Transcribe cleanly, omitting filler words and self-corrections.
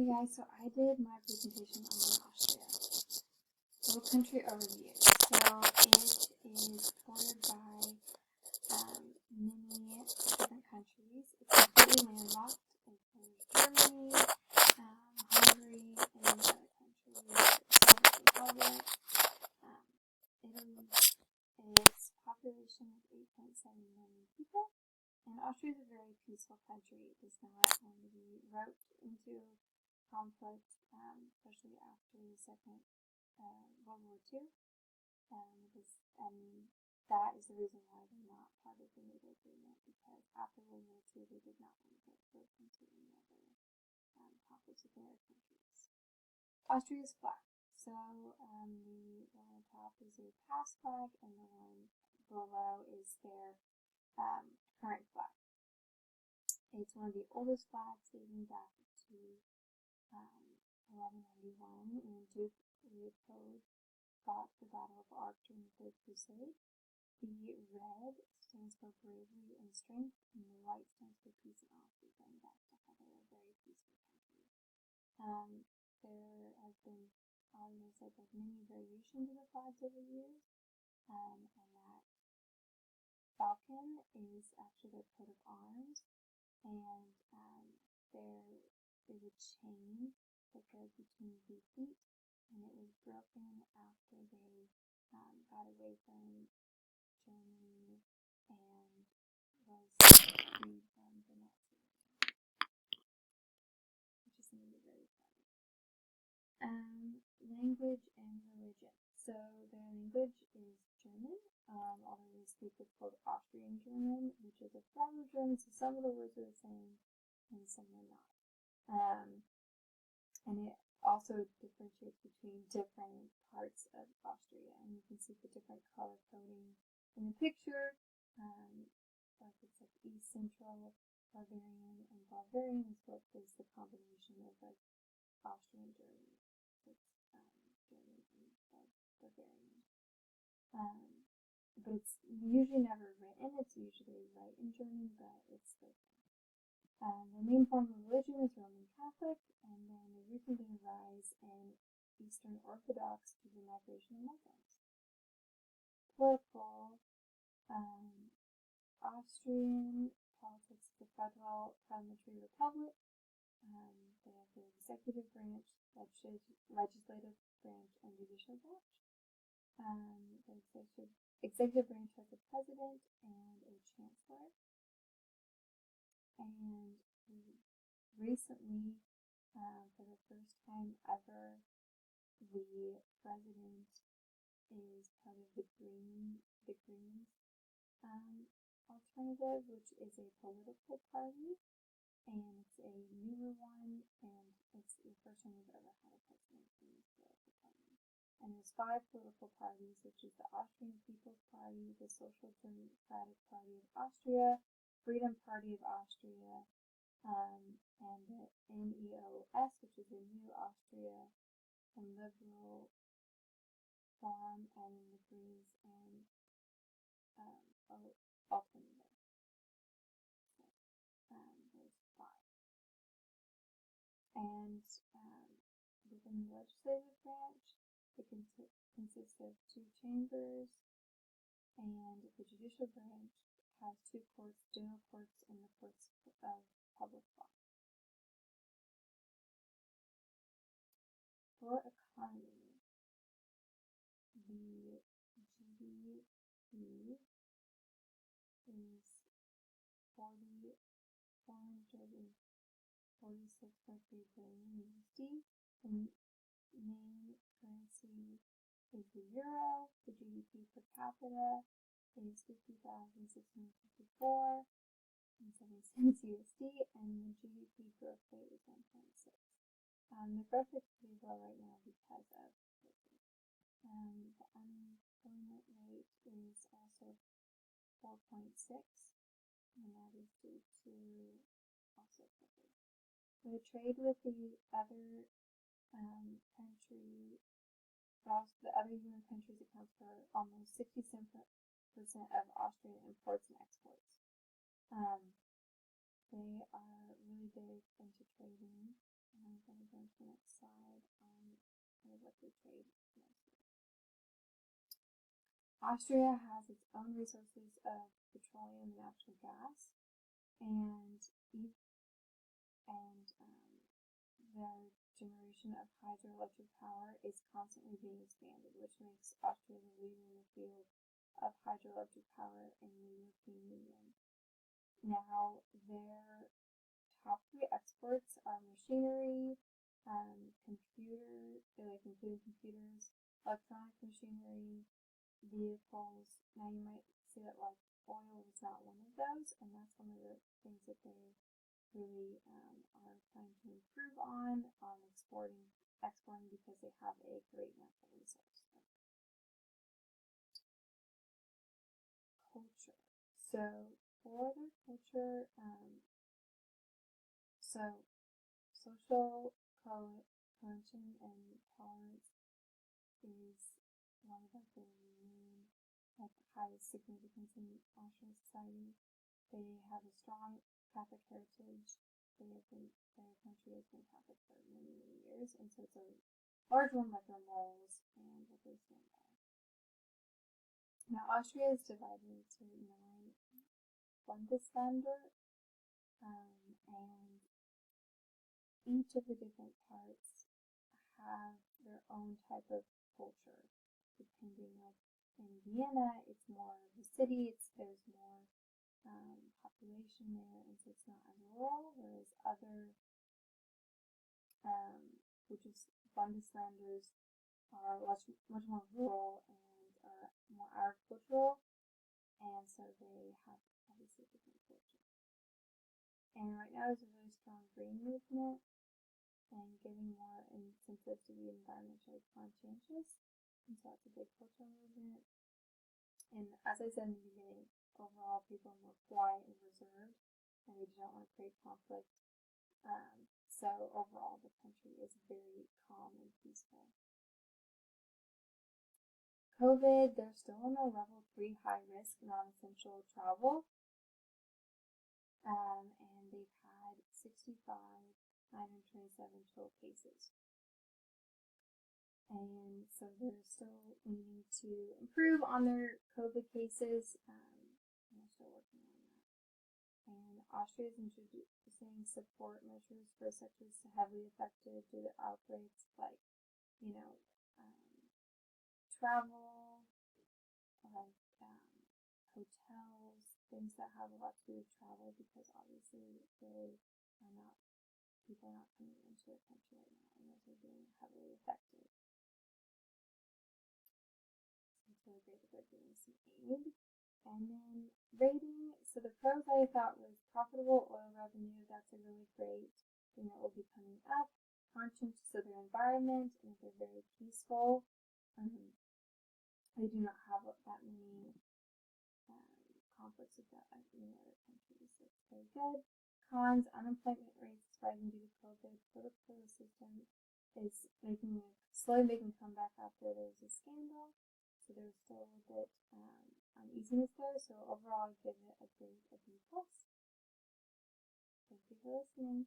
Hey guys, so I did my presentation on Austria. Little country overview. So it is bordered by many different countries. It's completely landlocked. There's Germany, Hungary, and other countries, Soviet Republic, Italy. Its population is 8.7 million people. And Austria is a very peaceful country. It does not want to be roped into conflict, especially after the Second World War II. And that is the reason why they're not part of the NATO agreement, because after World War II they did not want to get roped into any other conflicts with their countries. Austria's flag. So the one on top is a past flag, and the one below is their current flag. It's one of the oldest flags dating back to 1191 when Duke Leopold fought the Battle of Arques during the Third Crusade. The red stands for bravery and strength, and the white stands for peace and honesty, going back to how they're a very peaceful country. There have been, many variations of the flags over the years, and that falcon is actually their coat of arms, and there is a chain that goes between the feet, and it was broken after they got away from Germany and was freed from the Nazis, which is something very funny. Language and religion. So their language is German, although they speak what's called Austrian German, which is a form of German, so some of the words are the same and some are not. And it also differentiates between different parts of Austria, and you can see the different color coding in the picture. Like it's like East Central, Bavarian, and Bavarian is what is the combination of like Austrian German. It's German and Bavarian. But it's usually never written. It's usually right in German, but it's spoken. The main form of religion is Roman Catholic, and then the recently rise in Eastern Orthodox due to migration of Muslims. Political. Austrian politics is a federal parliamentary republic. They have the executive branch, legislative branch, and judicial branch. The executive branch has a president and a chancellor. And recently, for the first time ever, the president is part of the Greens alternative, which is a political party, and it's a newer one, and it's the first time we've ever had a president in this political party. And there's 5 political parties, which is the Austrian People's Party, the Social Democratic Party of Austria, Freedom Party of Austria, and the NEOS, which is the New Austria, and Liberal Farm, and the Greens, and Alternative. There's 5. And within the legislative branch, it consists of 2 chambers, and the judicial branch has 2 courts, general courts, and the courts of public law. For economy, the GDP is 446.3 billion USD. The main currency is the euro. The GDP per capita is 50,654 and 70 cents USD, and the GDP growth rate is 1.6. The growth rate is pretty low right now because of COVID. The unemployment rate is also 4.6, and that is due to also COVID. The trade with the other UN countries accounts for almost 67% of Austrian imports and exports. They are really big into trading, and I'm going going to go to the next slide on kind of what they trade mostly. Austria has its own resources of petroleum and natural gas, and their generation of hydroelectric power is constantly being expanded, which makes Austria the leader in the field of hydroelectric power in the European Union. Now, their top 3 exports are machinery, including computers, electronic machinery, vehicles. Now, you might say that like oil is not one of those, and that's one of the things that they really are trying to improve on exporting because they have a great natural resource. Culture. So for their culture, so social cohesion and tolerance is one of the main, highest significance in Austrian society. They have a strong Catholic heritage. Their country has been Catholic for many, many years, and so it's a large one, like their morals and what they stand by. Now, Austria is divided into 9 Bundesländer, and each of the different parts have their own type of culture, depending. Like in Vienna, it's more of the city. There's more population there, and so it's not as rural, whereas other, which is Bundesländers, are much more rural and are more agricultural, and so they have obviously different culture. And right now there's a really strong green movement and giving more incentives to be environmentally conscientious, and so that's a big cultural movement. And as I said in the beginning, overall people are more quiet and reserved, and they don't want to create conflict. So overall the country is very calm and peaceful. COVID, they're still on a level 3 high risk non-essential travel, and they've had 65,927 total cases. And so they're still needing to improve on their COVID cases, and they're still working on that. And Austria is introducing support measures for sectors heavily affected due to outbreaks, like, travel, like hotels, things that have a lot to do with travel, because obviously people are not coming into the country right now, and those are being heavily affected. So it's really great that they're doing some aid. And then rating, so the pros I thought was profitable oil revenue. That's a really great thing that will be coming up. Conscientious of their environment, and they're very peaceful. They do not have that many conflicts with any other countries, so it's very good. Cons, unemployment rates rising due to COVID. Political system is slowly making a comeback after there was a scandal, so there's still a bit uneasiness there. So overall, I give it a grade of B+. Thank you for listening.